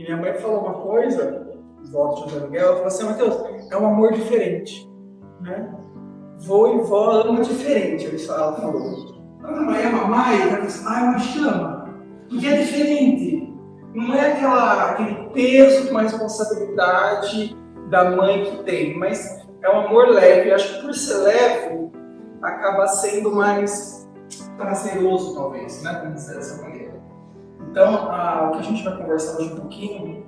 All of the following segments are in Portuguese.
E minha mãe falou uma coisa, volta de aluguel, ela falou assim, Matheus, é um amor diferente, né? Vô e vó amam diferente, ela falou. Quando a mãe ama mais, ela fala assim, mas chama, porque é diferente. Não é aquele peso, uma responsabilidade da mãe que tem, mas é um amor leve. Eu acho que por ser leve, acaba sendo mais prazeroso, talvez, né? Vamos dizer dessa maneira. Então, o que a gente vai conversar hoje um pouquinho,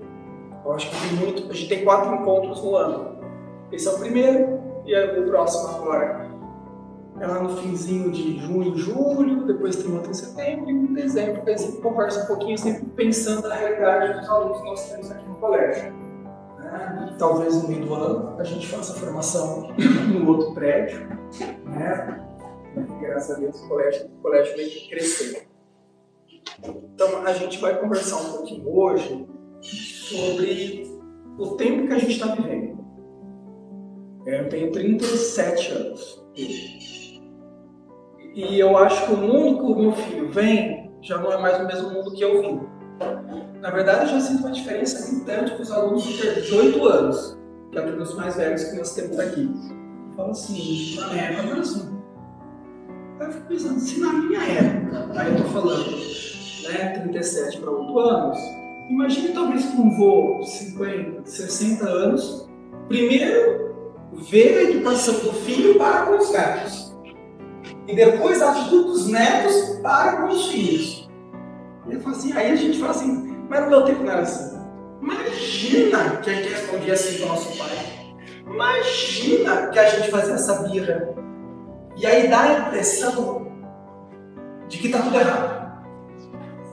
eu acho que a gente tem 4 encontros no ano. Esse é o primeiro, e o próximo agora é lá no finzinho de junho, julho, depois tem outro em setembro e um em dezembro. A gente conversa um pouquinho, sempre pensando na realidade dos alunos que nós temos aqui no colégio. E talvez no meio do ano a gente faça a formação no outro prédio, né? Graças a Deus o colégio vem crescendo. Então a gente vai conversar um pouquinho hoje sobre o tempo que a gente está vivendo. Eu tenho 37 anos. E eu acho que o mundo que o meu filho vem já não é mais o mesmo mundo que eu vim. Na verdade, eu já sinto uma diferença gritante com os alunos de 18 anos, que é um dos mais velhos que nós temos aqui. Eu falo assim, na minha época era assim. Eu fico pensando, se na minha época, aí eu tô falando, né, 37 para 8 anos, imagine talvez que um vô de 50, 60 anos, primeiro ver a educação do filho para com os netos. E depois a atitude dos netos para com os filhos. Ele fala assim, aí a gente fala assim, mas no meu tempo não era assim. Imagina que a gente respondia assim com o nosso pai. Imagina que a gente fazia essa birra. E aí dá a impressão de que está tudo errado.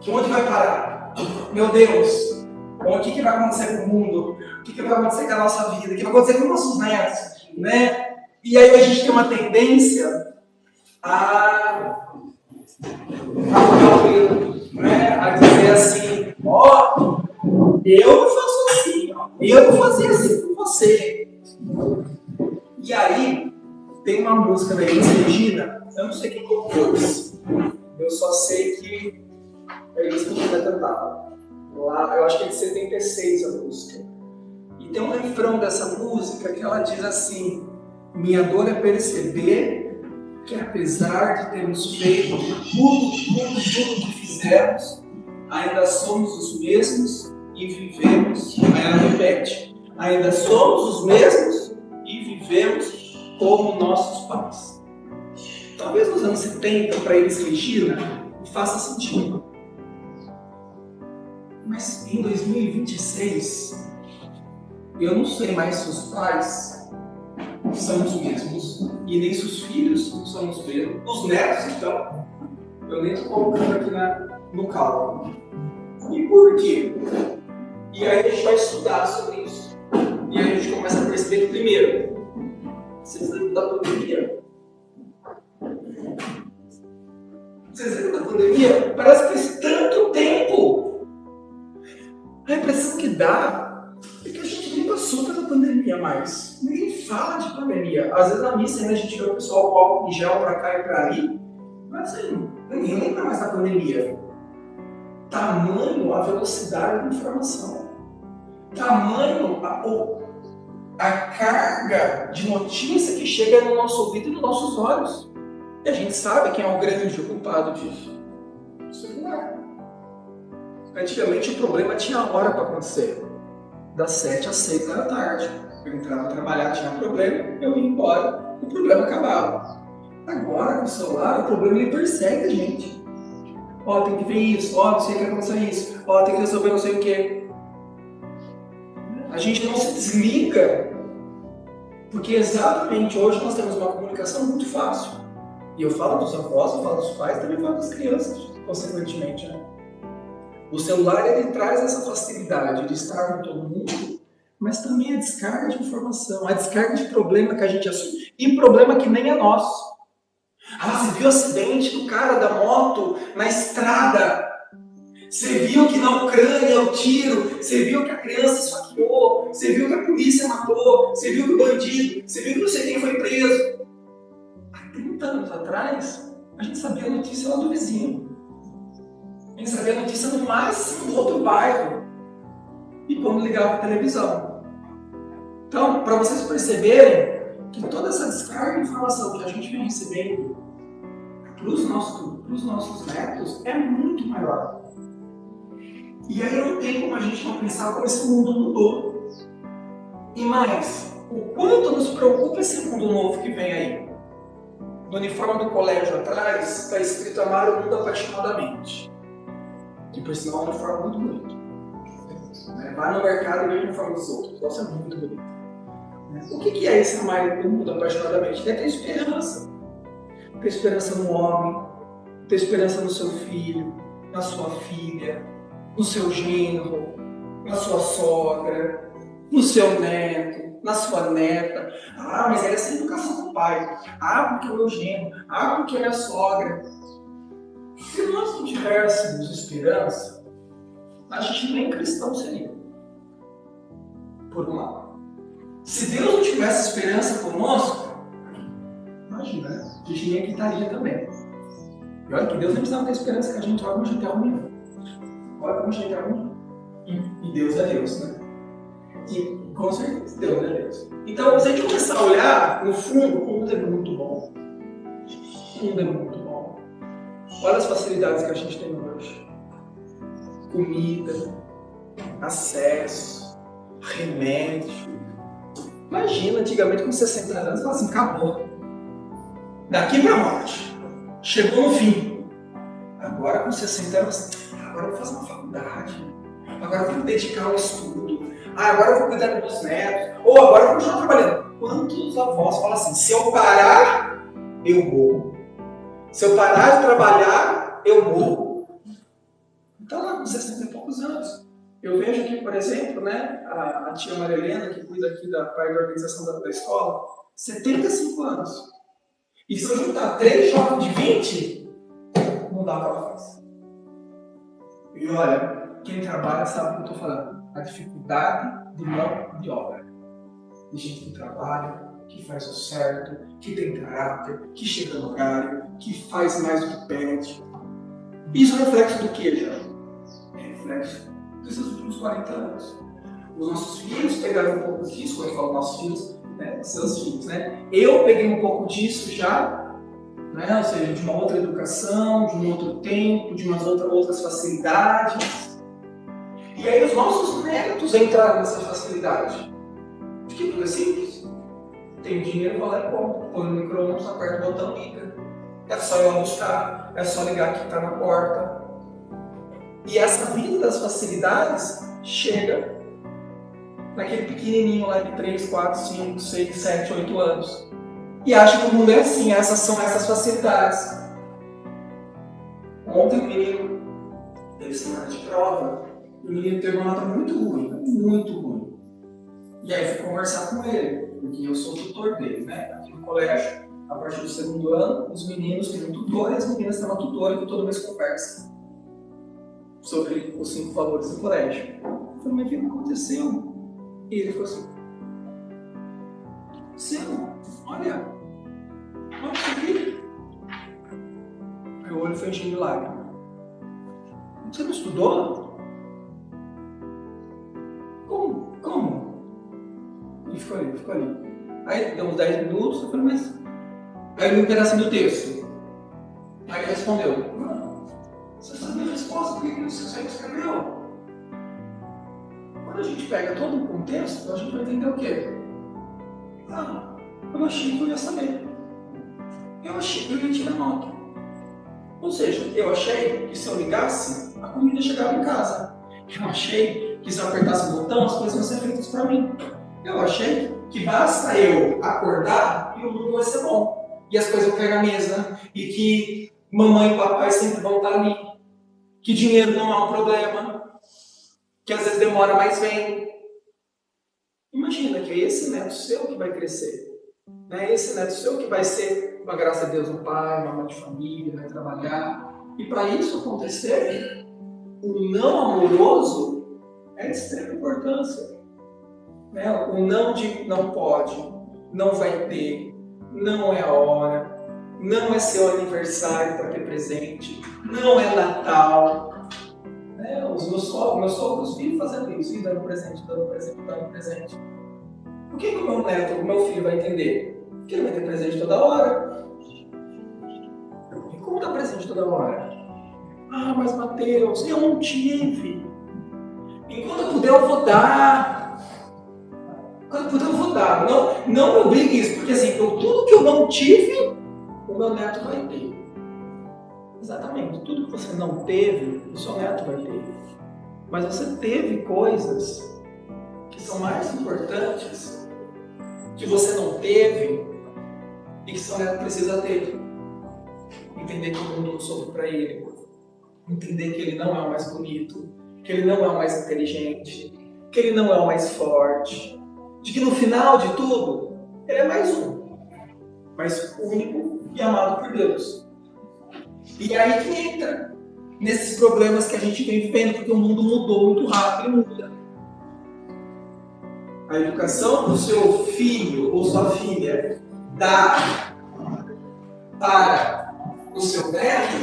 Que onde vai parar? Meu Deus, o que vai acontecer com o mundo? O que vai acontecer com a nossa vida? O que vai acontecer com os nossos netos? Né? E aí a gente tem uma tendência a dizer assim, eu não faço assim, eu não fazia assim com você. E aí tem uma música da Elis Regina, eu não sei quem compôs, eu só sei que a Elis Regina cantava. Lá, eu acho que é de 76 a música. E tem um refrão dessa música que ela diz assim, minha dor é perceber que apesar de termos feito tudo que fizemos, ainda somos os mesmos e vivemos, aí ela repete, ainda somos os mesmos e vivemos como nossos pais. Talvez nos anos 70, para Elis Regina, faça sentido. Mas em 2026, eu não sei mais se os pais são os mesmos e nem se os filhos são os mesmos. Os netos, então, eu nem estou colocando aqui no cálculo. E por quê? E aí a gente vai estudar sobre isso. E aí a gente começa a perceber que, primeiro, vocês lembram da pandemia? Vocês lembram da pandemia? Parece que faz tanto tempo. A impressão que dá é que a gente nem passou pela pandemia mais. Ninguém fala de pandemia. Às vezes na missa ainda a gente vê o pessoal com álcool em gel pra cá e pra ali. Mas assim, ninguém lembra mais da pandemia. Tamanho a velocidade da informação. Tamanho a carga de notícia que chega no nosso ouvido e nos nossos olhos. E a gente sabe quem é o grande culpado disso. O celular. Antigamente o problema tinha hora para acontecer. Das 7 às 6 da tarde. Eu entrava a trabalhar, tinha problema, eu ia embora, o problema acabava. Agora com o celular, o problema ele persegue a gente. Tem que ver isso, não sei o que aconteceu isso, tem que resolver não sei o que. A gente não se desliga, porque exatamente hoje nós temos uma comunicação muito fácil. E eu falo dos avós, eu falo dos pais, também falo das crianças, consequentemente, né? O celular ele traz essa facilidade de estar com todo mundo, mas também a descarga de informação, a descarga de problema que a gente assume, e problema que nem é nosso. Você viu o acidente do cara da moto na estrada? Você viu que na Ucrânia o tiro? Você viu que a criança esfaqueou? Você viu que a polícia matou? Você viu que o bandido? Você viu que não sei quem foi preso? Há 30 anos atrás, a gente sabia a notícia lá do vizinho. A gente sabia a notícia no máximo do outro bairro. e quando ligava a televisão. Então, para vocês perceberem que toda essa descarga de informação que a gente vem recebendo para os nossos netos é muito maior. E aí não tem como a gente não pensar como esse mundo mudou. E mais, o quanto nos preocupa esse mundo novo que vem aí. No uniforme do colégio atrás está escrito amar o mundo apaixonadamente. Que por sinal é um uniforme muito bonito. Vai no mercado e vê o uniforme dos outros. Nossa, é muito bonito. O que é esse amar o mundo apaixonadamente? É ter esperança. Ter esperança no homem, ter esperança no seu filho, na sua filha, no seu genro, na sua sogra, no seu neto, na sua neta. Ah, mas é essa educação do pai. Ah, porque é o meu genro. Ah, porque é minha sogra. Se nós não tivéssemos esperança, a gente nem cristão seria. Por um lado. Se Deus não tivesse esperança conosco, imagina, né? A gente nem gritaria também. E olha que Deus nem precisava ter esperança que a gente olha como a gente é ruim. Olha como a gente é ruim. E Deus é Deus, né? E com certeza Deus é Deus. Então, se a gente começar a olhar, no fundo, o mundo é muito bom. O mundo é muito bom. Olha as facilidades que a gente tem hoje. Comida, acesso, remédio. Imagina, antigamente com 60 anos, fala assim, acabou. Daqui para a morte. Chegou no fim. Agora com 60 anos, agora eu vou fazer uma faculdade. Agora eu vou me dedicar ao estudo. Agora eu vou cuidar dos meus netos. Ou agora eu vou continuar trabalhando. Quantos avós falam assim, se eu parar, eu morro. Se eu parar de trabalhar, eu morro. Então lá com 60 e poucos anos. Eu vejo aqui, por exemplo, né, a tia Maria Helena, que cuida aqui da parte da organização da escola, 75 anos. E se eu juntar 3 jovens de 20, não dá o que ela faz. E olha, quem trabalha sabe o que eu estou falando. A dificuldade de mão de obra. De gente que trabalha, que faz o certo, que tem caráter, que chega no horário, que faz mais do que pede. Isso é reflexo do que, já? É reflexo desses últimos 40 anos. Os nossos filhos pegaram um pouco disso, quando eu falo nossos filhos, né, seus filhos, né? Eu peguei um pouco disso já, né? Ou seja, de uma outra educação, de um outro tempo, de umas outras facilidades. E aí os nossos netos entraram nessa facilidade. De que tudo é simples. Tem dinheiro, vou lá e compro. Põe no micro-ondas, aperta o botão, liga. É só ir lá buscar, é só ligar que está na porta. E essa vida das facilidades chega naquele pequenininho lá de 3, 4, 5, 6, 7, 8 anos. E acha que o mundo é assim, essas são essas facilidades. Ontem o menino teve semana de prova, e o menino teve uma nota muito ruim, muito ruim. E aí fui conversar com ele, porque eu sou tutor dele, né? Aqui no colégio, a partir do 2º ano, os meninos têm um tutor e as meninas têm uma tutora que toda vez conversa sobre os 5 valores do colégio. Eu falei, mas o que aconteceu? E ele falou assim, o que aconteceu? Olha isso aqui. Meu olho foi enchendo de lágrimas. Você não estudou? Como? E ficou ali. Aí deu uns 10 minutos, eu falei, mas... Aí eu li um pedacinho do texto. Aí ele respondeu, não, você sabia a resposta, por que você escreveu? Quando a gente pega todo o contexto, a gente vai entender o quê? Ah, eu achei que eu ia saber. Eu achei que eu ia tirar nota. Ou seja, eu achei que se eu ligasse, a comida chegava em casa. Eu achei que se eu apertasse o botão, as coisas iam ser feitas para mim. Eu achei que basta eu acordar e o mundo vai ser bom. E as coisas vão cair na mesa. E que mamãe e papai sempre vão estar ali. Que dinheiro não é um problema. Que às vezes demora, mas vem. Imagina que é esse neto seu que vai crescer. É esse neto seu que vai ser, com a graça de Deus, um pai, uma mãe de família, vai trabalhar. E para isso acontecer, o não amoroso é de extrema importância. O não de não pode, não vai ter, não é a hora, não é seu aniversário para ter presente, não é Natal. Os meus sogros vivem fazendo isso, e dando presente, dando presente, dando presente. O que o meu neto, o meu filho vai entender? Que ele vai ter presente toda hora. E como dá presente toda hora? Ah, mas Mateus, eu não tive. Enquanto eu puder, eu vou dar. Quando eu puder, eu vou dar. Não me obrigue isso, porque assim, tudo que eu não tive, o meu neto vai ter. Exatamente. Tudo que você não teve, o seu neto vai ter. Mas você teve coisas que são mais importantes, que você não teve e que seu neto precisa ter. Entender que o mundo não soube para ele. Entender que ele não é o mais bonito, que ele não é o mais inteligente, que ele não é o mais forte. De que no final de tudo, ele é mais um. Mas único e amado por Deus. E aí que entra nesses problemas que a gente vem vivendo, porque o mundo mudou muito rápido e muda. A educação do seu filho ou sua filha dá para o seu neto,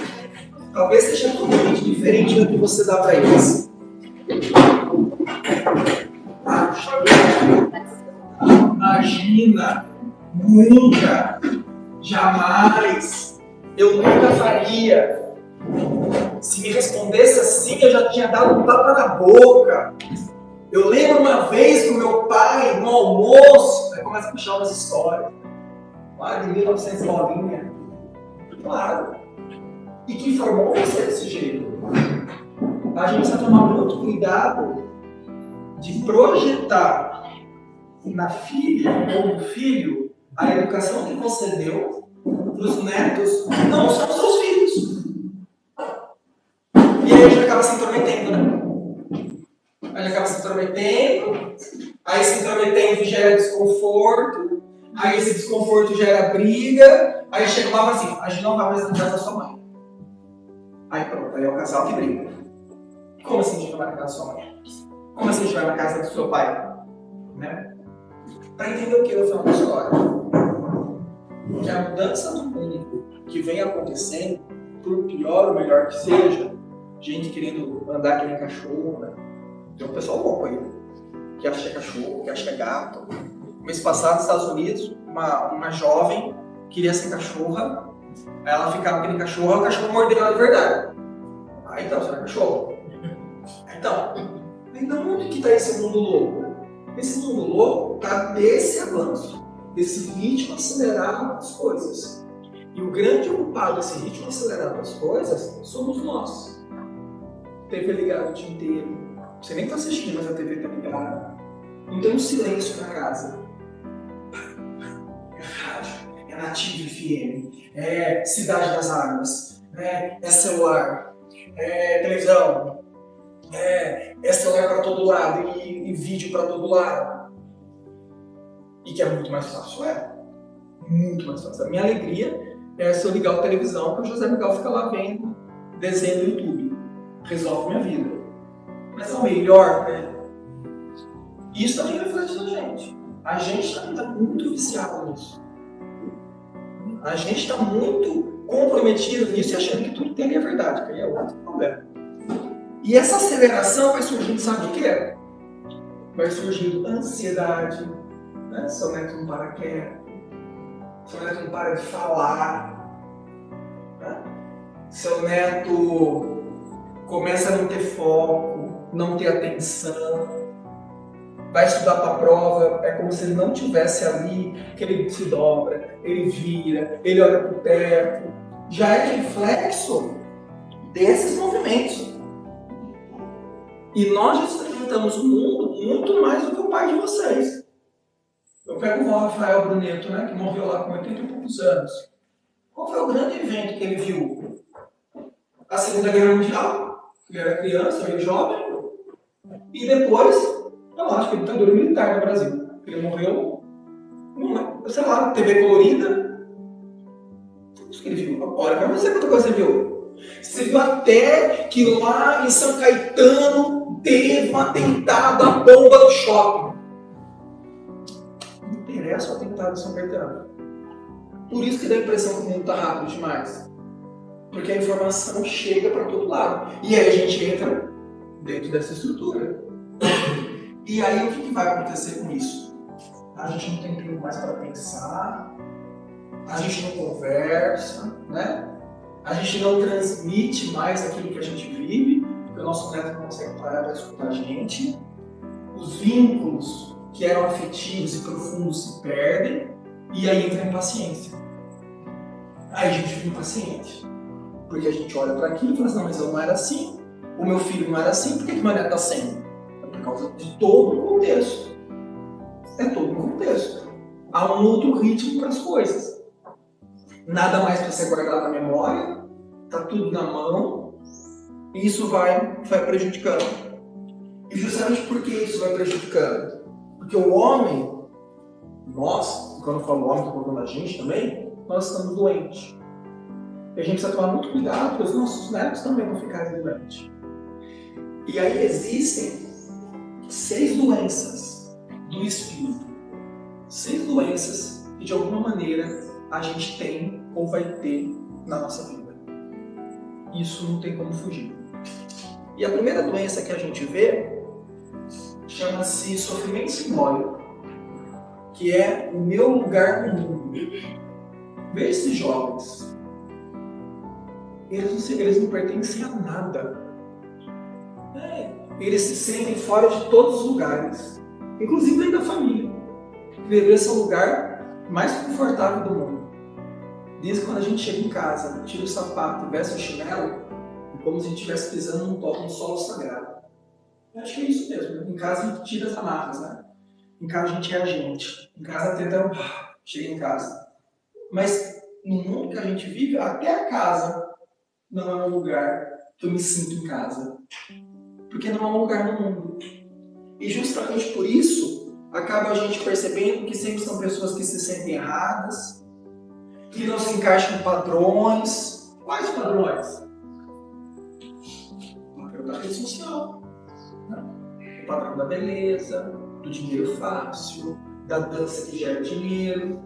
talvez seja totalmente diferente do que você dá para eles. Imagina, nunca, jamais, eu nunca faria. Se me respondesse assim, eu já tinha dado um tapa na boca. Eu lembro uma vez que o meu pai, no almoço, aí começa a puxar umas histórias. Lá de 1900 bolinha. Claro. E que formou você desse jeito. A gente precisa tomar muito cuidado de projetar na filha ou no filho a educação que você deu para os netos, não são seus filhos. E aí a gente acaba se intrometendo, né? A gente acaba se intrometendo, aí se intrometendo gera desconforto, aí esse desconforto gera briga, aí chega lá e fala assim, a gente não vai mais na casa da sua mãe. Aí pronto, aí é o casal que briga. Como assim a gente vai na casa da sua mãe? Como assim a gente vai na casa do seu pai? Né? Para entender o que no final da história? Que a mudança do mundo que vem acontecendo, por pior ou melhor que seja, gente querendo andar que nem cachorro, né? Tem um pessoal louco aí, que acha que é cachorro, que acha que é gato. Mês passado, nos Estados Unidos, uma jovem queria ser cachorra, aí ela ficava que nem cachorro, o cachorro mordeu ela de verdade. Ah, então, você não é cachorro? Então onde que está esse mundo louco? Esse mundo louco está desse avanço, desse ritmo acelerado das coisas. E o grande culpado desse ritmo acelerado das coisas somos nós. TV ligada o dia inteiro. Você nem está assistindo, mas a TV está ligada. Não tem um silêncio na casa. É rádio, é Nativa FM, é Cidade das Águas, é celular, é televisão, é celular para todo lado e vídeo para todo lado. E que é muito mais fácil, muito mais fácil. A minha alegria é se eu ligar a televisão, que o José Miguel fica lá vendo desenho no YouTube. Resolve minha vida. Mas é o melhor, né? Isso também reflete na gente. A gente também está muito viciado nisso. A gente está muito comprometido nisso e achando que tudo tem ali é verdade, que aí é outro problema. E essa aceleração vai surgindo, sabe o quê? Vai surgindo ansiedade, né? Seu neto não para quieto, seu neto não para de falar, né? Seu neto começa a não ter foco, não ter atenção, vai estudar para a prova, é como se ele não estivesse ali, que ele se dobra, ele vira, ele olha para o teto. Já é reflexo desses movimentos. E nós experimentamos o mundo muito mais do que o pai de vocês. Eu pego o Rafael Bruneto, né, que morreu lá com 80 e poucos anos. Qual foi o grande evento que ele viu? A Segunda Guerra Mundial. Ele era criança, ele jovem. E depois, eu acho que a ditadura militar no Brasil. Ele morreu, sei lá, TV colorida. Isso que ele viu. Agora, mas você quanta coisa você viu? Você viu até que lá em São Caetano teve um atentado à bomba do shopping. Não interessa o atentado de São Caetano. Por isso que dá a impressão que o mundo está rápido demais. Porque a informação chega para todo lado. E aí a gente entra dentro dessa estrutura. E aí o que vai acontecer com isso? A gente não tem tempo mais para pensar, a gente não conversa, né? A gente não transmite mais aquilo que a gente vive, porque o nosso neto não consegue parar para escutar a gente. Os vínculos que eram afetivos e profundos se perdem, e aí entra a impaciência. Aí a gente fica impaciente, porque a gente olha para aquilo e fala assim, não, mas eu não era assim, o meu filho não era assim, por que meu neto está sendo? É por causa de todo o contexto. É todo um contexto. Há um outro ritmo para as coisas. Nada mais para ser guardado na memória, está tudo na mão, e isso vai prejudicando. E justamente por que isso vai prejudicando? Porque o homem, nós, quando eu falo homem, estou falando a gente também, nós estamos doentes. E a gente precisa tomar muito cuidado para os nossos netos também não ficarem doentes. E aí existem 6 doenças do espírito. 6 doenças que de alguma maneira a gente tem ou vai ter na nossa vida. Isso não tem como fugir. E a primeira doença que a gente vê chama-se sofrimento simbólico, que é o meu lugar no mundo. Veja esses jovens. Eles não pertencem a nada. Eles se sentem fora de todos os lugares, inclusive dentro da família. Deveria ser o lugar mais confortável do mundo. Desde quando a gente chega em casa, tira o sapato e veste o chinelo, é como se a gente estivesse pisando num solo sagrado. Eu acho que é isso mesmo. Em casa a gente tira as amarras, né? Em casa a gente é a gente. Em casa tenta, chega em casa. Mas no mundo que a gente vive, até a casa não é um lugar que eu me sinto em casa. Porque não é um lugar no mundo. E justamente por isso, acaba a gente percebendo que sempre são pessoas que se sentem erradas, que não se encaixam em padrões. Quais padrões? O padrão da rede social, né? O padrão da beleza, do dinheiro fácil, da dança que gera dinheiro,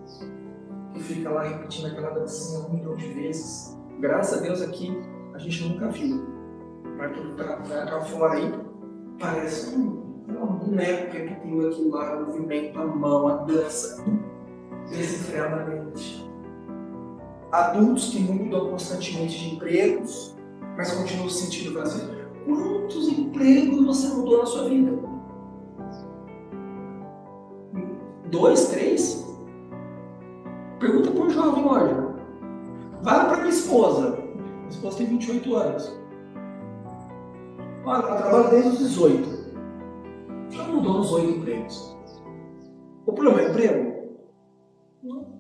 que fica lá repetindo aquela dancinha 1 milhão de vezes. Graças a Deus aqui a gente nunca viu. Mas tudo pra fora aí parece um boneco que repetindo aquilo lá, o movimento, a mão, a dança, desenfreadamente. Adultos que mudam constantemente de empregos, mas continuam se sentindo vazio. Quantos empregos você mudou na sua vida? 2, 3? Pergunta para um jovem hoje. Vai para minha esposa. Minha esposa tem 28 anos. Olha, ela trabalha desde os 18. Ela mudou nos 8 empregos. O problema é emprego? Não.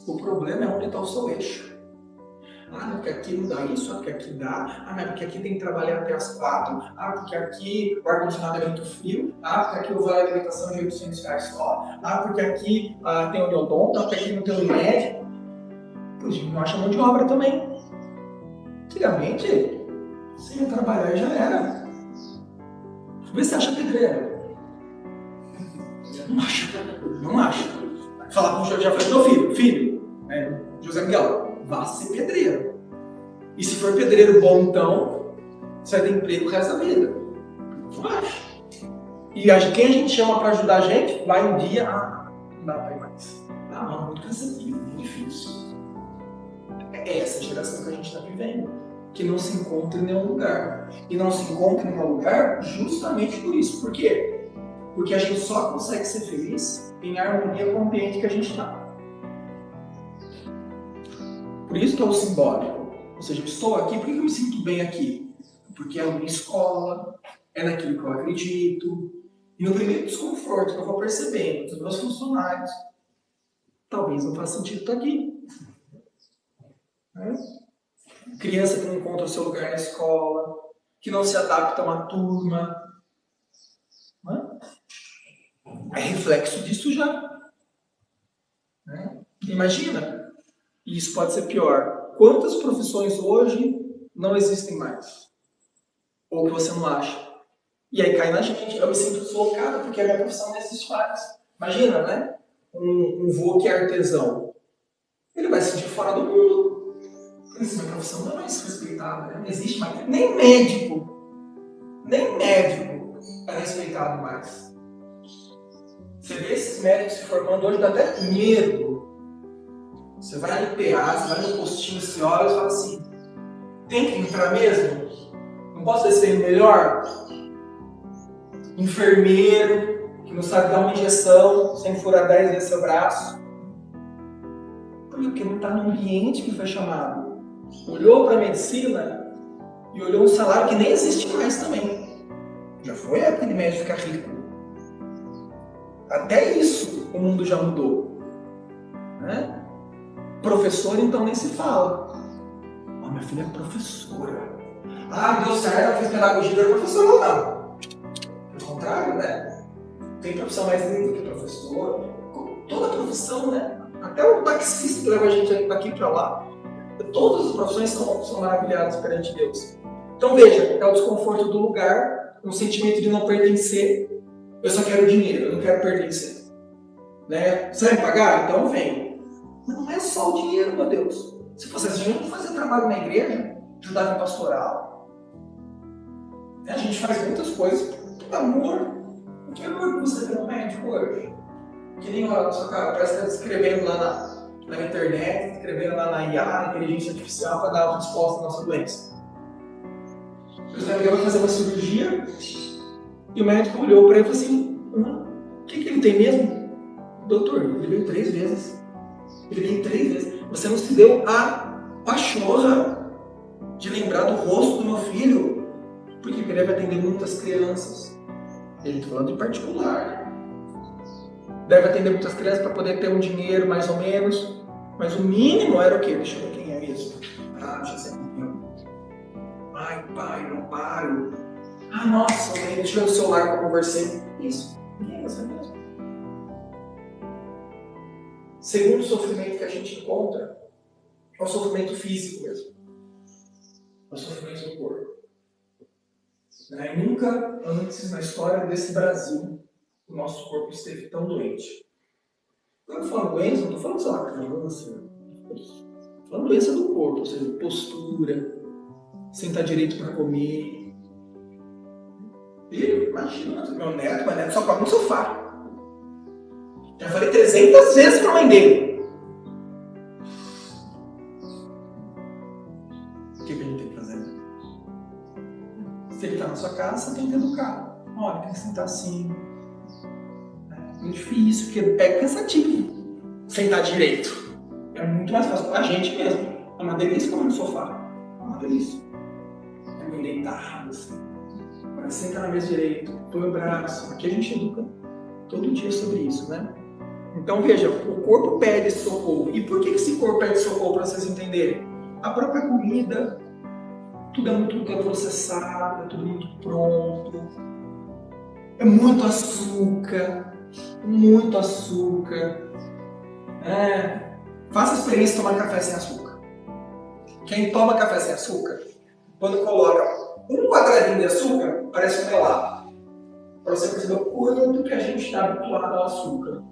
O problema é onde está o seu eixo. Ah, porque aqui não dá isso, porque aqui dá. Ah, mas porque aqui tem que trabalhar até as 4. Ah, porque aqui o ar-condicionado é muito frio. Ah, porque aqui o vale de alimentação é de R$ 800 só. Ah, porque aqui tem o odonto, porque aqui não tem o médico. Pois a gente não acha mão de obra também. Antigamente, você ia trabalhar e já era. Vê se acha pedreiro. Não acha. Não acha. Falar com o já falei, meu filho, José Miguel, vá ser pedreiro. E se for pedreiro bom, então, você vai ter emprego o resto da vida. Não acha. E quem a gente chama para ajudar a gente, vai um dia, não dá para ir mais. Não, é muito cansativo, muito difícil. É essa geração que a gente está vivendo, que não se encontra em nenhum lugar. E não se encontra em nenhum lugar justamente por isso. Por quê? Porque a gente só consegue ser feliz em harmonia com o ambiente que a gente está. Por isso que é o simbólico. Ou seja, eu estou aqui, por que eu me sinto bem aqui? Porque é a minha escola, é naquilo que eu acredito. E no primeiro desconforto que eu vou percebendo dos meus funcionários, talvez não faça sentido estar aqui. Criança que não encontra o seu lugar na escola, que não se adapta a uma turma. É reflexo disso já. Imagina, e isso pode ser pior, quantas profissões hoje não existem mais? Ou que você não acha? E aí cai na gente, eu me sinto deslocado porque a minha profissão não existe mais. Imagina, né? Um vô que é artesão. Ele vai se sentir fora do mundo. Essa minha profissão não é mais respeitada, né? Não existe mais. Nem médico. Nem médico é respeitado mais. Você vê esses médicos se formando hoje, dá até medo. Você vai no PA, você vai no postinho, você olha e fala assim, tem que entrar mesmo? Não posso ser melhor? Enfermeiro, que não sabe dar uma injeção sem furar 10 vezes seu braço. Porque não está no ambiente que foi chamado. Olhou para a medicina e olhou um salário que nem existe mais também. Já foi a época de médico ficar rico. Até isso o mundo já mudou. Né? Professor, então, nem se fala. Ah, minha filha é professora. Ah, deu certo, ela fez pedagogia, não é professora ou não. Pelo contrário, né? Tem profissão mais linda que professor. Toda profissão, né? Até o taxista que leva a gente daqui para lá. Todas as profissões são maravilhadas perante Deus. Então veja, é o desconforto do lugar, um sentimento de não pertencer. Eu só quero dinheiro, eu não quero pertencer. Né? Você vai me pagar? Então vem. Mas não é só o dinheiro, meu Deus. Se fosse assim, a gente fazer trabalho na igreja, ajudar em pastoral. A gente faz muitas coisas por amor. O que amor que você vê no médico hoje? Que nem olha na sua cara, parece que está escrevendo lá na internet, escrevendo lá na IA, na inteligência artificial, para dar uma resposta à nossa doença. Por exemplo, ele vai fazer uma cirurgia e o médico olhou para ele e falou assim: o que ele tem mesmo? Doutor, ele veio 3 vezes. Ele veio 3 vezes. Você não se deu a pachorra de lembrar do rosto do meu filho, porque ele deve atender muitas crianças. Ele está falando em particular. Deve atender muitas crianças para poder ter um dinheiro, mais ou menos. Mas o mínimo era o quê? Deixa eu ver quem é isso. Ah, deixa eu ser campeão. Ai, pai, não paro. Ah, nossa, deixa eu ver o celular que eu conversei. Isso. Ninguém vai saber mesmo. Segundo sofrimento que a gente encontra, é o sofrimento físico mesmo. É o sofrimento do corpo. E nunca antes na história desse Brasil o nosso corpo esteve tão doente. Quando eu falo doença, não estou falando só da câncer. Estou falando doença do corpo, ou seja, postura, sentar direito para comer. E imagina, meu neto só come no sofá. Já falei 300 vezes para a mãe dele. O que a gente tem que fazer? Se ele está na sua casa, você tem que educar. Olha, tem que sentar assim. É difícil, porque é cansativo sentar direito. É muito mais fácil pra gente mesmo. É uma delícia comer no sofá. É uma delícia. É meio deitado, assim. Mas senta na mesa direito, põe o braço. Aqui a gente educa todo dia sobre isso, né? Então veja, o corpo pede socorro. E por que esse corpo pede socorro, para vocês entenderem? A própria comida, tudo é muito processado, é tudo muito pronto. É muito açúcar. Muito açúcar. Faça a experiência de tomar café sem açúcar. Quem toma café sem açúcar, quando coloca um quadradinho de açúcar, parece um melado. Para você perceber o quanto que a gente está habituado ao açúcar.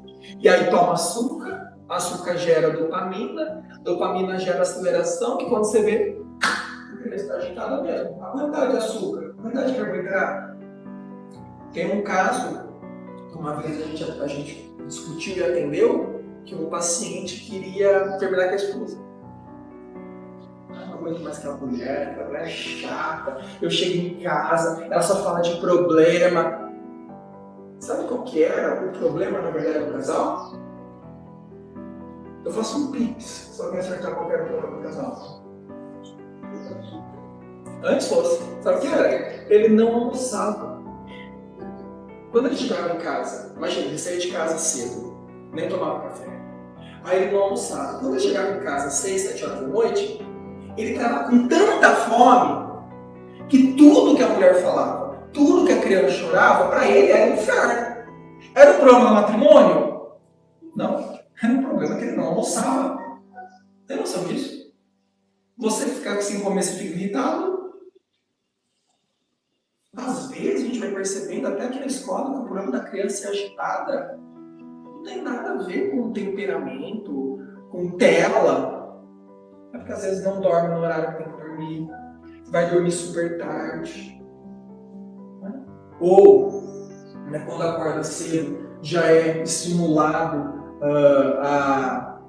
E aí toma açúcar, açúcar gera dopamina gera aceleração, que quando você vê, a cabeça está agitada mesmo. A quantidade de açúcar, a quantidade de carboidrato. Tem um caso, uma vez a gente discutiu e atendeu, que um paciente queria terminar com a esposa. Não aguento mais aquela mulher, ela é chata. Eu chego em casa, ela só fala de problema. Sabe qual que era o problema, na verdade, do casal? Eu faço um pix, só para acertar qual era o problema do casal. Antes fosse. Sabe o que era? Ele não almoçava. Quando ele chegava em casa, imagina, ele saía de casa cedo, nem tomava café. Aí ele não almoçava. Quando ele chegava em casa às 6, 7 horas da noite, ele estava com tanta fome que tudo que a mulher falava, tudo que a criança chorava, para ele era um inferno. Era um problema no matrimônio? Não. Era um problema que ele não almoçava. Tem noção disso? Você ficar sem comer, você fica irritado. Às vezes a gente vai percebendo até aqui na escola que o problema da criança é agitada. Não tem nada a ver com temperamento, com tela. É porque às vezes não dorme no horário que tem que dormir. Vai dormir super tarde. Ou, né, quando acorda cedo, já é estimulado a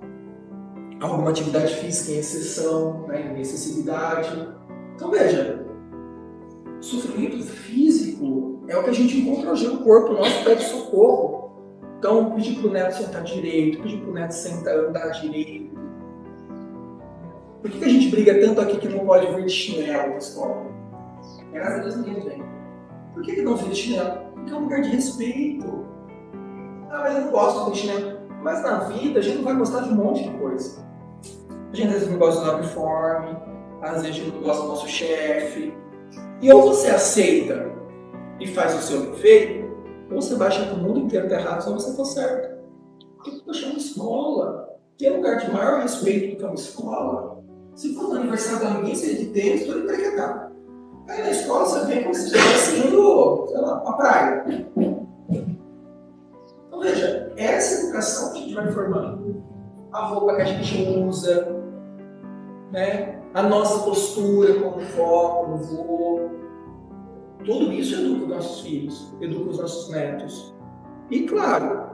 alguma atividade física em exceção, né, em excessividade. Então veja, sofrimento físico é o que a gente encontra hoje no corpo, o nosso pede socorro. Então, pedir para o neto sentar direito, pedir para o neto andar direito. Por que a gente briga tanto aqui que não pode vir de chinelo na escola? Graças a Deus ninguém vem. Por que não vir de chinelo? Porque é um lugar de respeito. Ah, mas eu não gosto de chinelo. Mas na vida a gente não vai gostar de um monte de coisa. A gente às vezes não gosta do uniforme, às vezes a gente não gosta do nosso chefe. E ou você aceita e faz o seu feito, ou você vai achar que o mundo inteiro está errado, só você está certo. Porque poxa, é uma escola. Tem lugar de maior respeito do que uma escola. Se for no aniversário de alguém, seria de tênis, tudo empreguetado. Aí na escola você vem como se estivesse indo, sei lá, pra praia. Então veja, essa educação que a gente vai formando. A roupa que a gente usa, né? A nossa postura como vó, como vô. Tudo isso educa os nossos filhos, educa os nossos netos. E claro,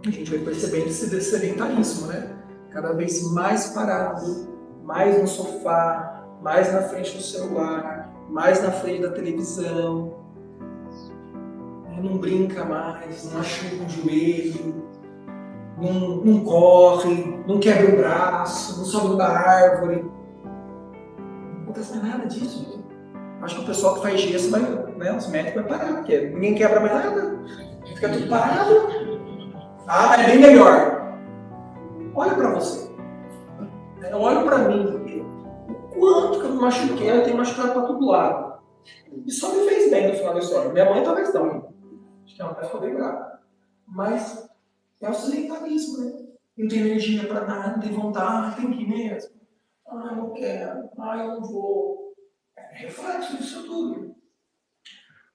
a gente vai percebendo esse sedentarismo, né? Cada vez mais parado, mais no sofá, mais na frente do celular, mais na frente da televisão. Não brinca mais, não machuca o joelho, não corre, não quebra o braço, não sobe da árvore. Não acontece mais nada disso, gente. Acho que o pessoal que faz gesso vai, né, os médicos vão parar, porque ninguém quebra mais nada, fica tudo parado. Ah, é bem melhor. Olha pra você. Olha pra mim. O quanto que eu me machuquei, eu tenho machucado pra todo lado. E só me fez bem no final da história. Minha mãe talvez não. Acho que ela vai ficar bem grave. Mas é o sedentarismo, né? Não tem energia pra nada, não tem vontade, tem que ir mesmo. Ah, eu não quero. Ah, eu não vou. É reflexo disso tudo.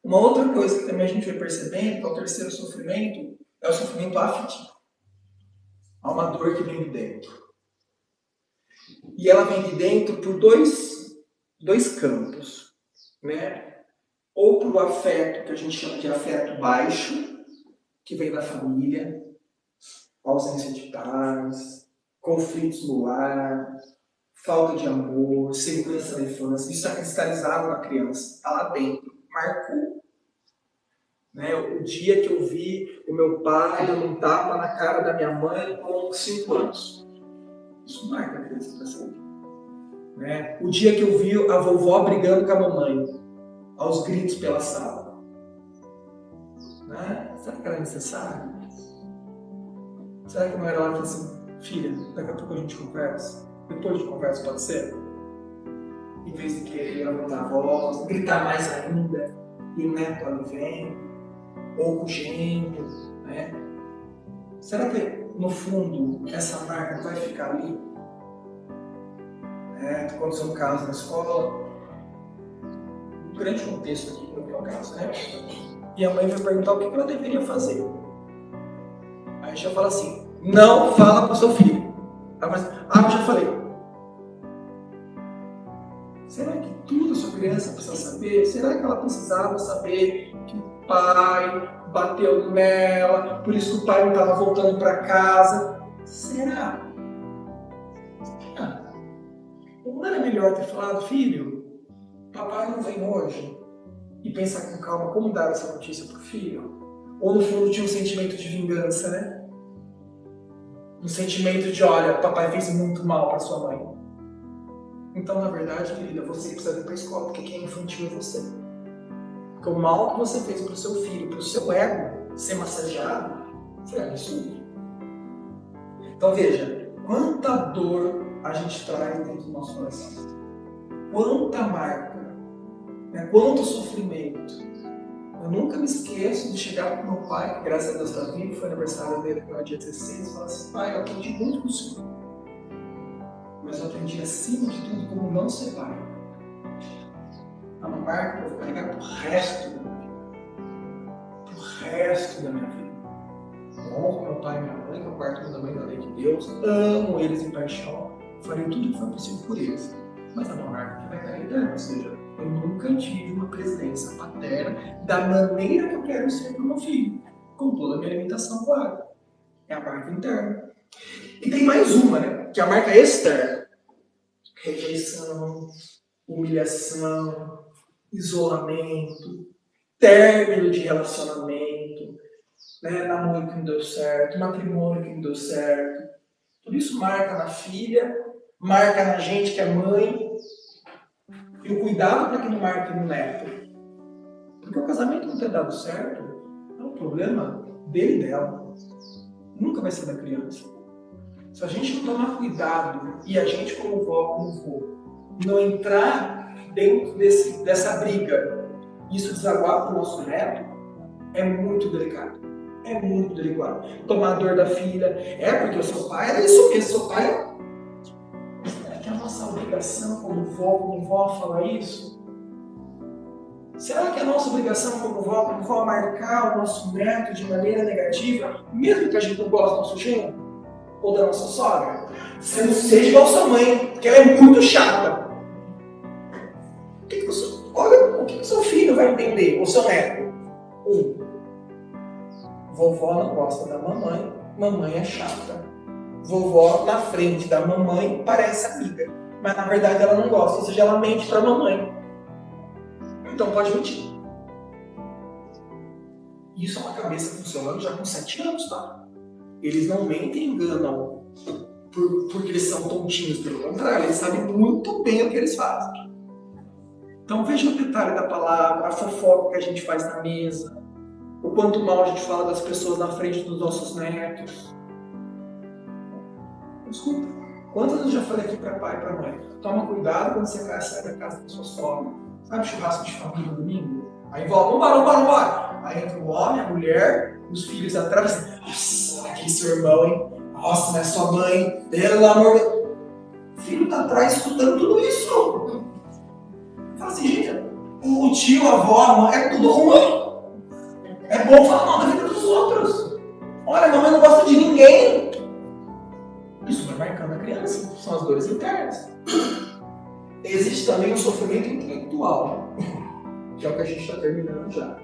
Uma outra coisa que também a gente vai percebendo, que é o terceiro sofrimento, é o sofrimento afetivo. Há uma dor que vem de dentro. E ela vem de dentro por dois campos, né? Ou por afeto, que a gente chama de afeto baixo, que vem da família, ausência de paz, conflitos no lar, falta de amor, segurança da infância. Isso está cristalizado na criança, está lá dentro, marcou. Né? O dia que eu vi o meu pai dando um tapa na cara da minha mãe com 5 anos. Isso marca a criança para sempre. Né? O dia que eu vi a vovó brigando com a mamãe, aos gritos pela sala. Né? Será que era necessário? Será que não era lá e falou assim, filha, daqui a pouco a gente conversa? Depois a gente conversa, pode ser? Em vez de querer levantar a voz, gritar mais ainda, e o neto ali vem, ou o gênio, né? Será que, no fundo, essa marca vai ficar ali? Aconteceu um caso na escola, um grande contexto aqui, no meu caso, né? E a mãe vai perguntar o que ela deveria fazer. Aí já fala assim, não fala para o seu filho. Ela fala assim, eu já falei. Será que tudo a sua criança precisa saber? Será que ela precisava saber que o pai bateu nela, por isso que o pai não estava voltando para casa? Será? Não era melhor ter falado, filho, papai não vem hoje? E pensar com calma como dar essa notícia para o filho? Ou no fundo tinha um sentimento de vingança, né? Um sentimento de, olha, papai fez muito mal para sua mãe. Então, na verdade, querida, você precisa ir para a escola, porque quem é infantil é você. Porque o mal que você fez para o seu filho, para o seu ego ser massageado, foi absurdo. Então, veja, quanta dor a gente traz dentro do nosso coração. Quanta marca, né? Quanto sofrimento. Eu nunca me esqueço de chegar para o meu pai, que graças a Deus está vivo, foi aniversário dele no dia 16, e falar assim, pai, eu aprendi muito com o senhor. Mas eu aprendi acima de tudo como não ser pai. É uma marca que eu vou carregar pro resto da minha vida. Pro resto da minha vida. Eu honro meu pai e minha mãe, que é o quarto mandamento da lei de Deus. Amo eles em paixão. Farei tudo o que for possível por eles. Mas é uma marca que vai cair dentro, ou seja, Eu nunca tive uma presença paterna da maneira que eu quero ser para o meu filho, com toda a minha limitação, claro. É a marca interna. E tem mais uma, né? Que é a marca externa. Rejeição, humilhação, isolamento, término de relacionamento, né? Namoro que não deu certo, matrimônio que não deu certo. Tudo isso marca na filha, marca na gente que é mãe. E o cuidado para que não marque no neto. Porque o casamento não ter dado certo é um problema dele e dela. Nunca vai ser da criança. Se a gente não tomar cuidado e a gente, como vó, como vô, não entrar dentro dessa briga e isso desaguar para o nosso neto, é muito delicado. É muito delicado. Tomar a dor da filha. Porque o seu pai era isso mesmo. Seu pai é que é a nossa obrigação como vó, falar isso? Será que é a nossa obrigação como vó, marcar o nosso neto de maneira negativa, mesmo que a gente não goste do nosso genro? Ou da nossa sogra? Você não seja igual a sua mãe, porque ela é muito chata. Olha o que o seu filho vai entender, o seu neto. Vovó não gosta da mamãe, mamãe é chata. Vovó, na frente da mamãe, parece amiga. Mas na verdade ela não gosta, ou seja, ela mente para a mamãe. Então pode mentir. Isso é uma cabeça funcionando já com 7 anos, tá? Eles não mentem e enganam porque eles são tontinhos, pelo contrário, eles sabem muito bem o que eles fazem. Então veja o detalhe da palavra, a fofoca que a gente faz na mesa, o quanto mal a gente fala das pessoas na frente dos nossos netos. Escuta, quantas vezes eu já falei aqui para pai e para mãe? Toma cuidado quando você sai da casa da sua sogra. Sabe churrasco de família no domingo? Aí volta, vambora. Aí entra o homem, a mulher, os filhos atrás. Nossa, aquele seu irmão, hein? Nossa, mas sua mãe, pelo amor de Deus. O filho tá atrás escutando tudo isso. Fala assim, gente, o tio, a avó, a mãe, é tudo ruim. É bom falar mal da vida dos outros. Olha, a mamãe não gosta de ninguém. Isso vai marcando a criança. São as dores internas. Existe também o sofrimento intelectual, que é o que a gente está terminando já.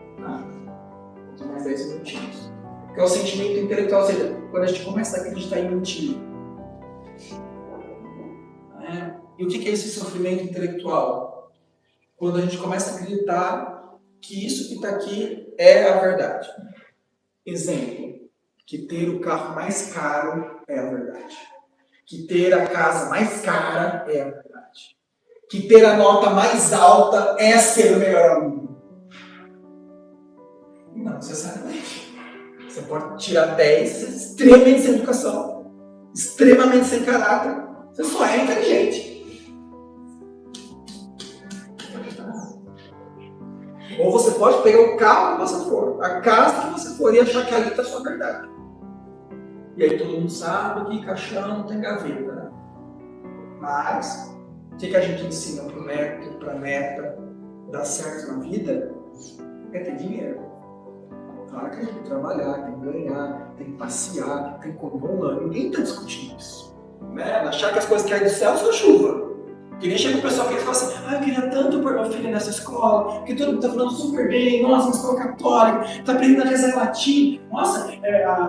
Mais 10 minutinhos. Que é o sentimento intelectual, ou seja, quando a gente começa a acreditar em mentira. E o que é esse sofrimento intelectual? Quando a gente começa a acreditar que isso que está aqui é a verdade. Exemplo, que ter o carro mais caro é a verdade. Que ter a casa mais cara é a verdade. Que ter a nota mais alta é ser o melhor aluno. Não necessariamente. Você pode tirar 10, extremamente sem educação, extremamente sem caráter. Você só é inteligente. Ou você pode pegar o carro que você for, a casa que você for e achar que ali está a sua verdade. E aí todo mundo sabe que caixão não tem gaveta, né? Mas o que a gente ensina para o neto, para a neta dar certo na vida é ter dinheiro. Claro que a gente tem que trabalhar, tem que ganhar, tem que passear, tem que comer um ano. Ninguém está discutindo isso. Né? Achar que as coisas caem do céu são chuva. Que nem chega o pessoal que fala assim, eu queria tanto pôr meu filho nessa escola, que todo mundo está falando super bem, nossa, uma escola católica, está aprendendo a rezar em latim, nossa,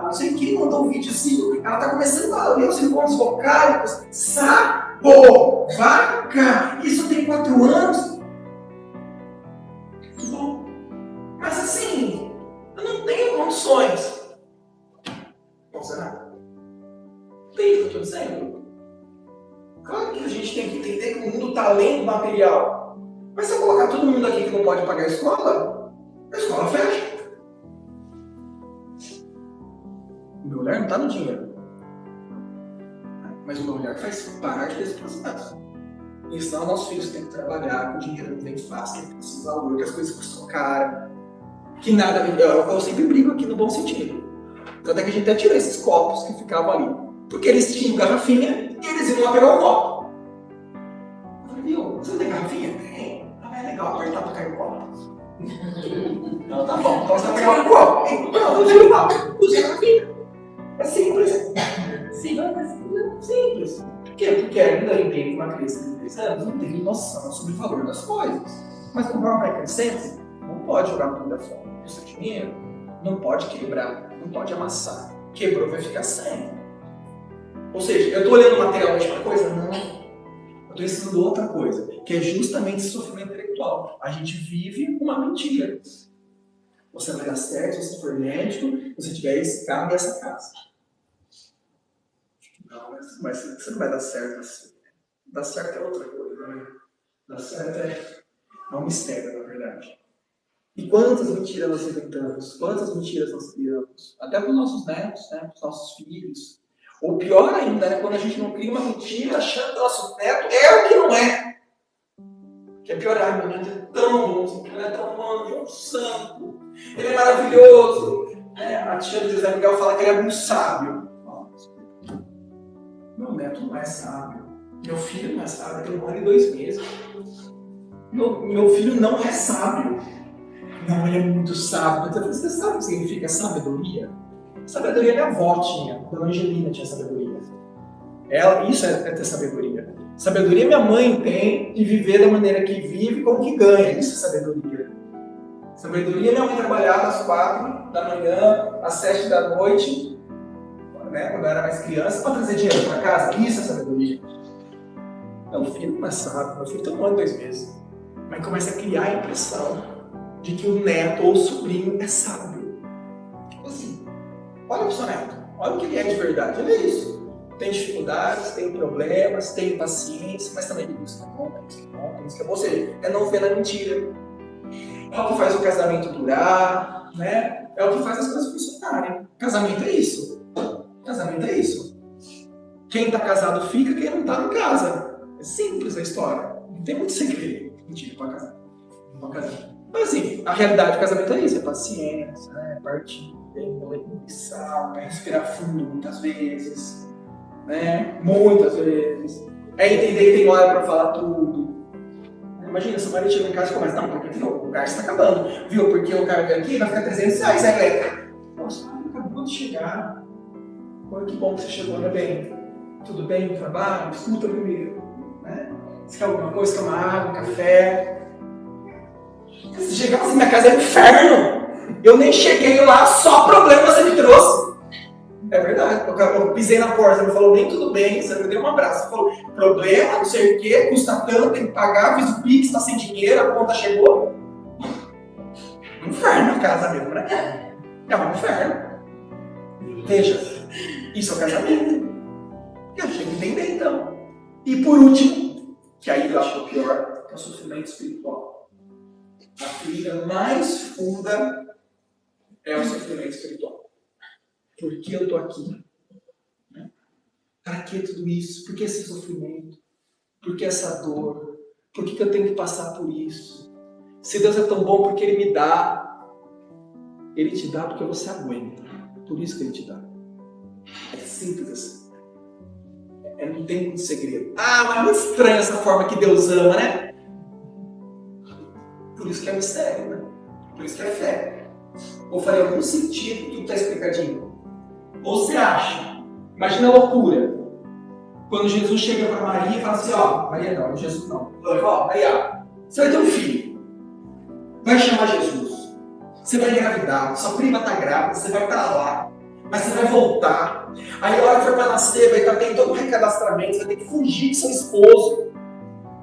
não sei quem mandou um videozinho, ela está começando a ler os encontros vocálicos, sapo, vaca, isso tem 4 anos. Que bom. Mas assim, eu não tenho condições. Não será? Tem o que eu estou dizendo? Claro que a gente tem que entender que o mundo está além do material. Mas se eu colocar todo mundo aqui que não pode pagar a escola fecha. O meu olhar não está no dinheiro. Mas o meu olhar faz parte desse processo. E senão nossos filhos têm que trabalhar, que o dinheiro não vem fácil, tem que ter esse valor, que as coisas custam caro. Que nada... Eu sempre brigo aqui no bom sentido. Tanto é que a gente até tirou esses copos que ficavam ali. Porque eles tinham garrafinha e eles iam lá pegar o copo. Eu falei, viu, você não tem garrafinha? Tem. É legal apertar pra cair o copo. Então tá bom, então você vai pegar o copo. Não, eu tenho lá, usa a garrafinha. É simples. Simples. Por quê? Porque ainda eu entendo que uma criança de 3 anos não tem noção sobre o valor das coisas. Mas conforme vai crescendo, não pode jogar comida fora. Custa dinheiro, não pode quebrar, não pode amassar. Quebrou, vai ficar sem. Ou seja, eu estou olhando materialmente para a coisa? Não. Eu estou ensinando outra coisa, que é justamente esse sofrimento intelectual. A gente vive uma mentira. Você vai dar certo se você for médico, se você tiver esse carro e essa casa. Não, mas você não vai dar certo assim. Dar certo é outra coisa, né? Dar certo é um mistério, na verdade. E quantas mentiras nós inventamos? Quantas mentiras nós criamos? Até para os nossos netos, né? Para os nossos filhos. Ou pior ainda, né? Quando a gente não cria uma mentira achando que o nosso neto é o que não é. Que é pior, meu neto é tão bom, meu neto é um anjo, é um santo, ele é maravilhoso. A tia do José Miguel fala que ele é um sábio. Meu neto não é sábio. Meu filho não é sábio, tem 1 ano e 2 meses. Meu filho não é sábio. Não, ele é muito sábio. Você sabe o que significa sabedoria? Sabedoria minha avó tinha, a dona Angelina tinha sabedoria. Isso é ter sabedoria. Sabedoria minha mãe tem de viver da maneira que vive como que ganha. Isso é sabedoria. Sabedoria minha mãe trabalhava às 4 da manhã, às 7 da noite, né, quando eu era mais criança, para trazer dinheiro para casa. Isso é sabedoria. Meu filho não é sábio, meu filho tem 1 ano e 2 meses. Mas começa a criar a impressão de que o neto ou o sobrinho é sábio. Tipo assim, olha para o seu neto, olha o que ele é de verdade, ele é isso. Tem dificuldades, tem problemas, tem paciência, mas também tem isso que é bom, tem isso que é bom, tem isso que é bom. Ou seja, é não ver na mentira. É o que faz o casamento durar, né? É o que faz as coisas funcionarem. Casamento é isso. Casamento é isso. Quem está casado fica, quem não está não casa. É simples a história. Não tem muito segredo. Mentira, para casar. Para casar. Mas assim, a realidade do casamento é isso. É paciência, né? Partir, sal, respirar fundo muitas vezes. Né? Muitas vezes. É entender que tem hora para falar tudo. Imagina, seu marido chega em casa e começa, não, porque o gás está acabando. Viu? Porque o cara vem aqui vai ficar R$300 a elétrica. Nossa, acabou de chegar. Olha que bom que você chegou, né, bem? Tudo bem no trabalho? Escuta primeiro. Né? Você quer alguma coisa? Quer uma água, um café? Se chegar assim, minha casa é um inferno. Eu nem cheguei lá, só problema você me trouxe. É verdade, eu pisei na porta, ele falou nem tudo bem, você me deu um abraço, você falou, problema, não sei o que, custa tanto, tem que pagar, fiz o Pix, tá sem dinheiro, a conta chegou. Um inferno a casa mesmo, né? É um inferno. Veja, isso é o casamento. E a gente tem que entender então. E por último, que aí eu acho o pior, é o sofrimento espiritual. A ferida mais funda é o sofrimento espiritual. Por que eu estou aqui? Né? Para que tudo isso? Por que esse sofrimento? Por que essa dor? Por que eu tenho que passar por isso? Se Deus é tão bom, por que Ele me dá? Ele te dá porque você aguenta. Por isso que Ele te dá. É simples assim. Não tem muito segredo. Mas é muito estranha essa forma que Deus ama, né? Por isso que é mistério, né? Por isso que é fé. Ou faria algum sentido tudo está explicadinho? Ou você acha, imagina a loucura, quando Jesus chega para Maria e fala assim, Maria não, Jesus não. Maria, você vai ter um filho, vai chamar Jesus, você vai engravidar, sua prima está grávida, você vai para lá, mas você vai voltar, aí a hora que for para nascer, vai estar tendo todo um recadastramento, você vai ter que fugir de seu esposo,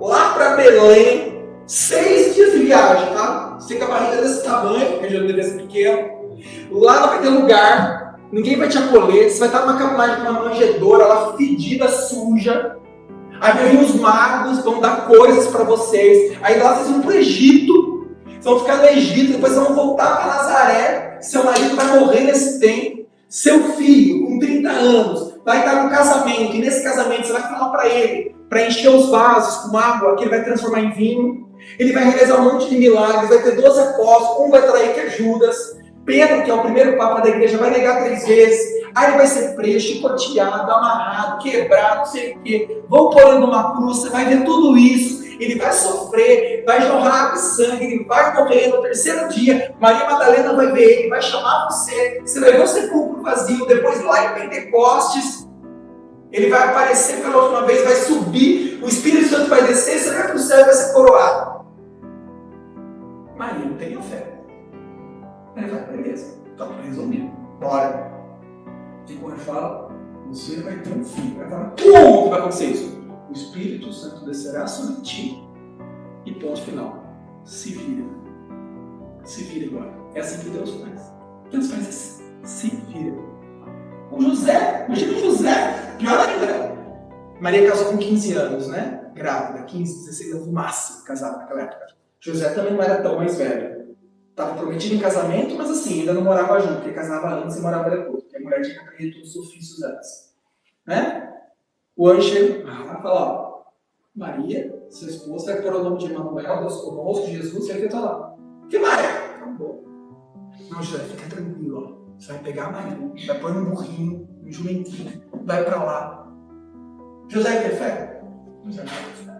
lá para Belém, 6 dias de viagem, tá? Você com a barriga desse tamanho, porque já deve ser pequeno, lá não vai ter lugar, ninguém vai te acolher, você vai estar numa manjedoura lá fedida, suja. Aí vai vir os magos, vão dar coisas para vocês. Aí lá vocês vão para o Egito, vocês vão ficar no Egito, depois vocês vão voltar para Nazaré. Seu marido vai morrer nesse tempo. Seu filho, com 30 anos, vai estar no casamento. E nesse casamento você vai falar para ele, para encher os vasos com água, que ele vai transformar em vinho. Ele vai realizar um monte de milagres, vai ter 12 apóstolos, um vai trair que é Judas. Pedro, que é o primeiro papa da igreja, vai negar 3 vezes. Aí ele vai ser preso, chicoteado, amarrado, quebrado, não sei o quê. Vão pôr ele numa cruz, você vai ver tudo isso. Ele vai sofrer, vai jorrar água e sangue, ele vai morrer no 3º dia. Maria Madalena vai ver ele, vai chamar você. Você vai ver o sepulcro vazio. Depois lá em Pentecostes, ele vai aparecer pela última vez, vai subir. O Espírito Santo vai descer, você vai para o céu e vai ser coroado. marido, tenha fé. Ele vai, beleza, tá resolvido, bora. E quando ele fala, você vai ter um filho. Vai falar, como que vai acontecer isso? O Espírito Santo descerá sobre ti e ponto final. Se vira. Se vira agora. É assim que Deus faz. Deus faz assim. Se vira. O José, imagina o José, pior ainda. Maria casou com 15 anos, né? Grávida, 15, 16 anos no máximo, casada naquela época. José também não era tão mais velho. Estava prometido em casamento, mas assim, ainda não morava junto, porque casava antes e morava depois, porque a mulher tinha que aprender todos os ofícios antes. Né? O anjo chega e fala, ó, Maria, sua esposa, vai pôr o nome de Emanuel, Deus conosco, Jesus, e ele está lá. Que Maria? Acabou. Não, José, fica tranquilo, ó. Você vai pegar a Maria, vai pôr num burrinho, num jumentinho, vai pra lá. José tem fé? José não tem fé.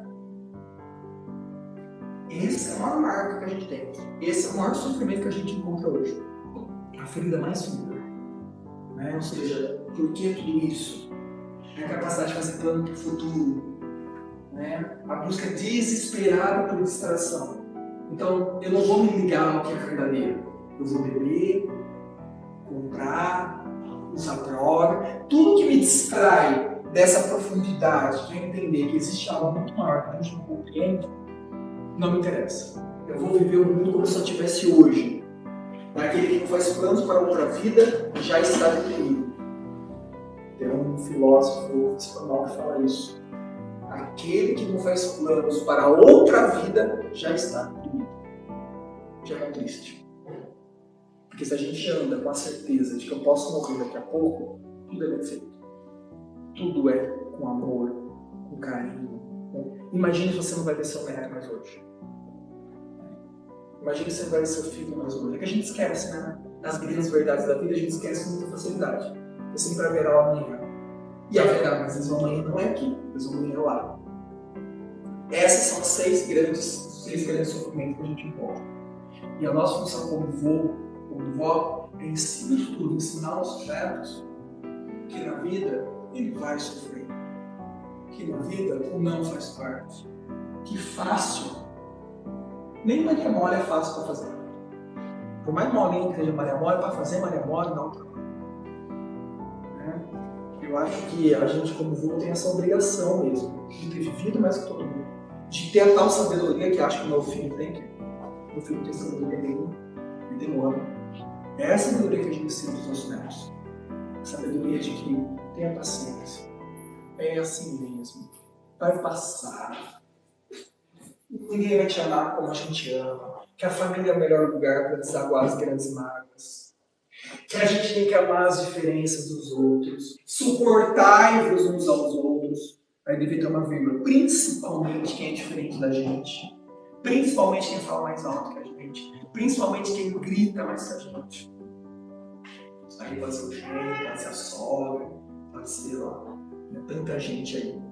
Essa é a maior marca que a gente tem. Esse é o maior sofrimento que a gente encontra hoje. A ferida mais funda. Né? Ou seja, por que tudo isso? A capacidade de fazer plano para o futuro. Né? A busca desesperada por distração. Então, eu não vou me ligar ao que é verdadeiro. Eu vou beber, comprar, usar droga. Tudo que me distrai dessa profundidade, de entender que existe algo muito maior que a gente não compreende, não me interessa. Eu vou viver o mundo como se eu tivesse hoje. Aquele que não faz planos para outra vida já está deprimido. Tem um filósofo espanhol que fala isso. Aquele que não faz planos para outra vida já está deprimido. Já é triste. Porque se a gente anda com a certeza de que eu posso morrer daqui a pouco, tudo é bem feito. Tudo é com amor, com carinho. Imagine se você não vai ver seu neto mais hoje. Imagine se você não vai ver seu filho mais hoje. É que a gente esquece, né? As grandes verdades da vida a gente esquece com muita facilidade. Você sempre vai ver ela amanhã. E a verdade, mas às vezes o amanhã não é aqui, às vezes o amanhã é lá. Essas são os seis grandes sofrimentos que a gente encontra. E a nossa função como vó, é, em cima de tudo, ensinar nossos netos que na vida ele vai sofrer. Que na vida o não faz parte. Que fácil. Nem Maria Mole é fácil para fazer. Por mais molinho que seja Maria Mole, para fazer Maria Mole não trabalha. Eu acho que a gente, como vô, tem essa obrigação mesmo de ter vivido mais que todo mundo. De ter a tal sabedoria que acho que o meu filho tem. Que meu filho não tem sabedoria nenhuma. Ele tem um ano. É essa sabedoria que a gente ensina dos nossos netos. A sabedoria de que tenha paciência. É assim mesmo. Vai passar. Ninguém vai te amar como a gente ama. Que a família é o melhor lugar para desaguar as grandes mágoas. Que a gente tem que amar as diferenças dos outros. Suportai-vos uns aos outros. Aí deve ter uma vírgula. Principalmente quem é diferente da gente. Principalmente quem fala mais alto que a gente. Principalmente quem grita mais que a gente. Aí pode ser o genro, pode ser a sogra, pode ser lá. Tanta gente aí.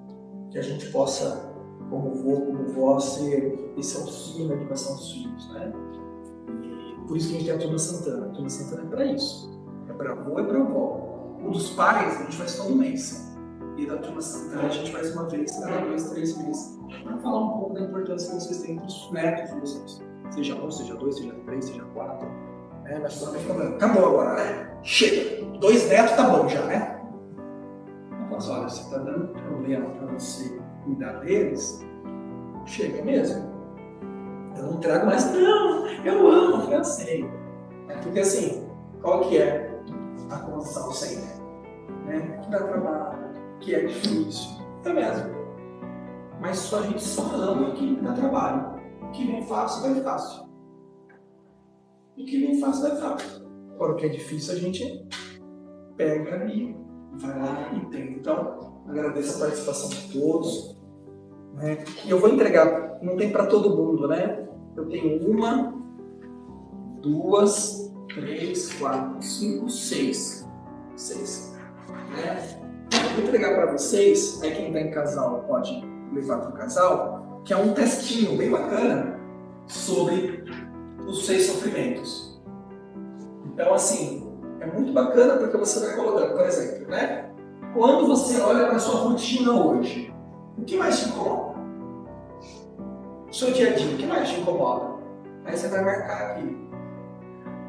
Que a gente possa, como vô, como vó, ser esse auxílio na educação dos filhos, né? E por isso que a gente tem a Turma Santana. A Turma Santana é para isso. É para avô e para avó. O dos pais a gente faz todo mês. E da Turma Santana a gente faz uma vez, cada 2, 3 meses. Para falar um pouco da importância que vocês têm para os netos de vocês. Seja 1, seja 2, seja 3, seja 4. Mas só vai falando, acabou agora, né? Chega! 2 netos tá bom já, né? Mas olha, você está dando problema para você cuidar deles, chega mesmo. Eu não trago mais, não, eu amo, eu sei. Porque assim, qual que é a condição sempre? Que dá trabalho, que é difícil, é mesmo. Mas só a gente só ama aquilo que dá trabalho. O que vem fácil, vai fácil. O que vem fácil, vai fácil. Agora o que é difícil, a gente pega e vai lá e tem. Então, agradeço a participação de todos. E eu vou entregar, não tem para todo mundo, né? Eu tenho 1, 2, 3, 4, 5, 6. 6. Eu vou entregar para vocês, aí quem está em casal pode levar para o casal, que é um textinho bem bacana sobre os 6 sofrimentos. Então, assim, é muito bacana porque você vai colocando, por exemplo, quando você olha para a sua rotina hoje, o que mais te incomoda? O seu dia a dia, o que mais te incomoda? Aí você vai marcar aqui.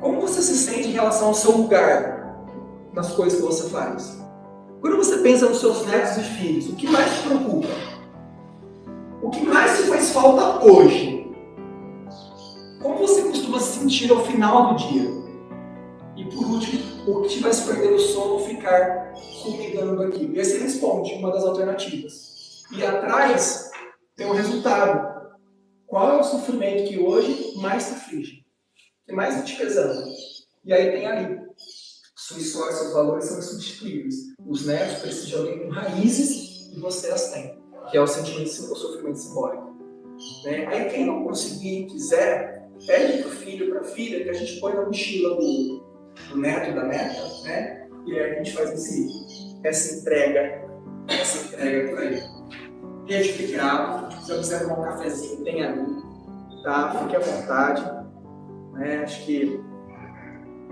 Como você se sente em relação ao seu lugar nas coisas que você faz? Quando você pensa nos seus netos e filhos, o que mais te preocupa? O que mais te faz falta hoje? Como você costuma se sentir ao final do dia? E por último, o que te faz perder o sono ou ficar ruminando aquilo? E aí você responde uma das alternativas. E atrás tem um resultado. Qual é o sofrimento que hoje mais te aflige? Que mais está te pesando? E aí tem ali. Sua história, seus valores são insubstituíveis. Os netos precisam de alguém com raízes e você as tem. Que é o sentimento, o sofrimento simbólico. Né? Aí quem não conseguir, quiser, pede para o filho, para a filha, que a gente põe na mochila do neto e da neta, né? E aí a gente faz essa entrega por aí. Gente, fique grato. Se eu quiser tomar um cafezinho, tem ali, tá? Fique à vontade. Né? Acho que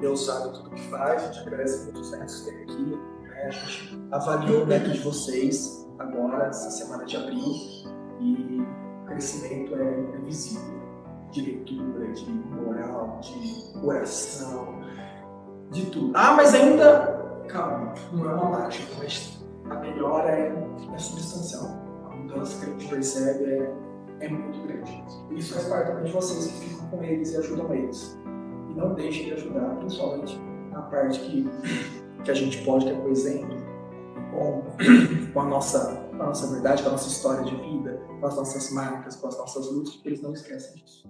Deus sabe tudo o que faz. A gente agradece muito os netos que tem aqui. Né? A gente avaliou o neto de vocês agora, essa semana de abril, e o crescimento é visível. De leitura, de moral, de oração, de tudo. Ah, mas ainda, calma, não é uma mágica, mas a melhora é substancial. A mudança que a gente percebe é muito grande. Isso faz parte também de vocês que ficam com eles e ajudam eles. E não deixem de ajudar, principalmente na parte que a gente pode, que é com o exemplo, com a nossa verdade, com a nossa história de vida, com as nossas marcas, com as nossas lutas, porque eles não esquecem disso.